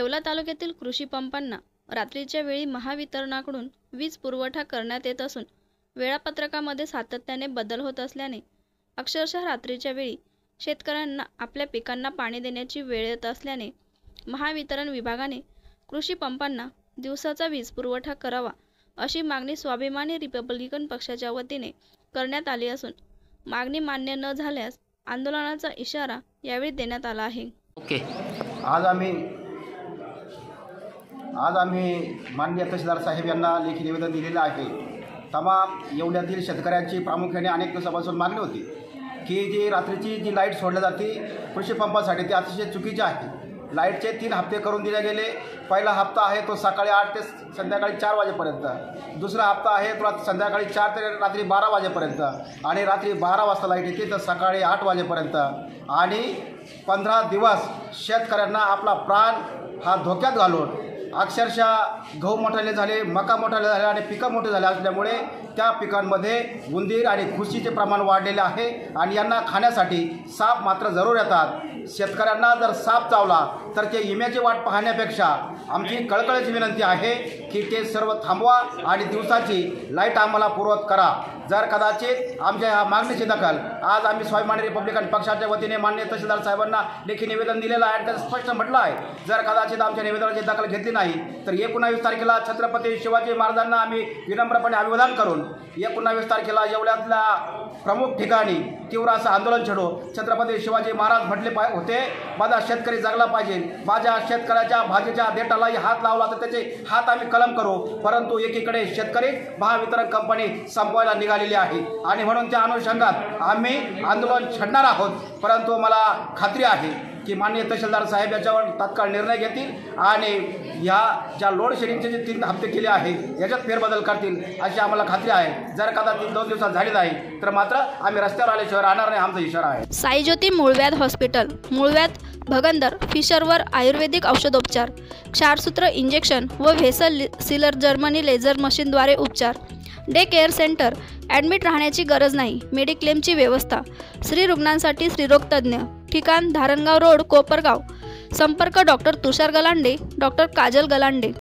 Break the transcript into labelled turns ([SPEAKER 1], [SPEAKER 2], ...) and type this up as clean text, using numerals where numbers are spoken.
[SPEAKER 1] येवला तालुक्यातील कृषी पंपांना रात्रीच्या वेळी महावितरणाकडून वीज पुरवठा करण्यात येत असून वेळापत्रकामध्ये सातत्याने बदल होत असल्याने अक्षरशः रात्रीच्या वेळी शेतकऱ्यांना आपल्या पिकांना पाणी देण्याची वेळ येत असल्याने महावितरण विभागाने कृषी पंपांना दिवसाचा वीज पुरवठा करावा अशी मागणी स्वाभिमानी रिपब्लिकन पक्षाच्या वतीने करण्यात आली असून मागणी मान्य न झाल्यास आंदोलनाचा इशारा यावेळी देण्यात आला आहे।
[SPEAKER 2] ओके,
[SPEAKER 3] आज आम्ही माननीय तहसीलदार साहेब यांना लेखी निवेदन दिलेलं आहे। तमाम येवल्यातील शेतकऱ्यांची प्रामुख्याने अनेक दिवसापासून मागणी होती की जी रात्रीची जी लाईट सोडली जाते कृषी पंपासाठी ती अतिशय चुकीची आहे। लाईटचे 3 हप्ते करून दिले गेले। पहिला हप्ता आहे तो सकाळी 8 ते संध्याकाळी 4 वाजेपर्यंत, दुसरा हप्ता आहे तो संध्याकाळी 4 ते रात्री 12 वाजेपर्यंत आणि रात्री 12 वाजता लाईट येते तर सकाळी 8 वाजेपर्यंत आणि 15 दिवस शेतकऱ्यांना आपला प्राण हा धोक्यात घालून अक्षरशः गहू मोठाले झाले, मका मोठाले झाले आणि पिकं मोठे झाले असल्यामुळे त्या पिकांमध्ये उंदीर आणि घुशीचे प्रमाण वाढलेले आहे आणि यांना खाण्यासाठी साप मात्र जरूर येतात। शेतकऱ्यांना जर साप चावला तर ते इम्याची वाट पाहण्यापेक्षा आमची कळकळीची विनंती आहे की ते सर्व थांबवा आणि दिवसाची लाईट आम्हाला पुरवत करा। जर कदाचित आमच्या ह्या मागणीची दखल आज आम्ही स्वाभिमानी रिपब्लिकन पक्षाच्या वतीने माननीय तहसीलदार साहेबांना लेखी निवेदन दिलेलं आहे आणि त्यात स्पष्ट म्हटलं आहे जर कदाचित आमच्या निवेदनाची दखल घेतली नाही तर 19 तारखेला छत्रपती शिवाजी महाराजांना आम्ही विनम्रपणे अभिवादन करून 19 तारखेला येवल्यातल्या प्रमुख ठिकाणी तीव्र असं आंदोलन छेडू। छत्रपती शिवाजी महाराज म्हटले होते माझा शेतकरी जगला पाहिजे, माझ्या शेतकऱ्याच्या भाजीच्या देठालाही हात लावला तर त्याचे हात आम्ही कलम करू, परंतु एकीकडे शेतकरी महावितरण कंपनी संपवायला निघालेली आहे आणि म्हणून त्या अनुषंगात आम्ही आंदोलन छेडणार आहोत। परंतु मला खात्री आहे की माननीय तहसीलदार साहेब याच्यावर तात्काळ निर्णय घेतील आणि ह्या ज्या लोड शेडिंगचे जे 3 हप्ते केले आहे याच्यात फेरबदल करतील अशी आम्हाला खात्री आहे। जर कदाचित 2 दिवसात झाली नाही तर मात्र आम्ही रस्त्यावर आल्याशिवाय राहणार नाही, आमचा इशारा आहे।
[SPEAKER 1] साईज्योती मूळव्याध हॉस्पिटल, मूळव्याध, भगंदर, फिशरवर आयुर्वेदिक औषधोपचार, क्षारसूत्र इंजेक्शन व व्हेसल सीलर जर्मनी लेझर मशीनद्वारे उपचार, डे केअर सेंटर, ॲडमिट राहण्याची गरज नाही, मेडिक्लेमची व्यवस्था, स्त्री रुग्णांसाठी स्त्रीरोग तज्ज्ञ, ठिकाण धारणगाव रोड, कोपरगाव, संपर्क डॉक्टर तुषार गलांडे, डॉक्टर काजल गलांडे।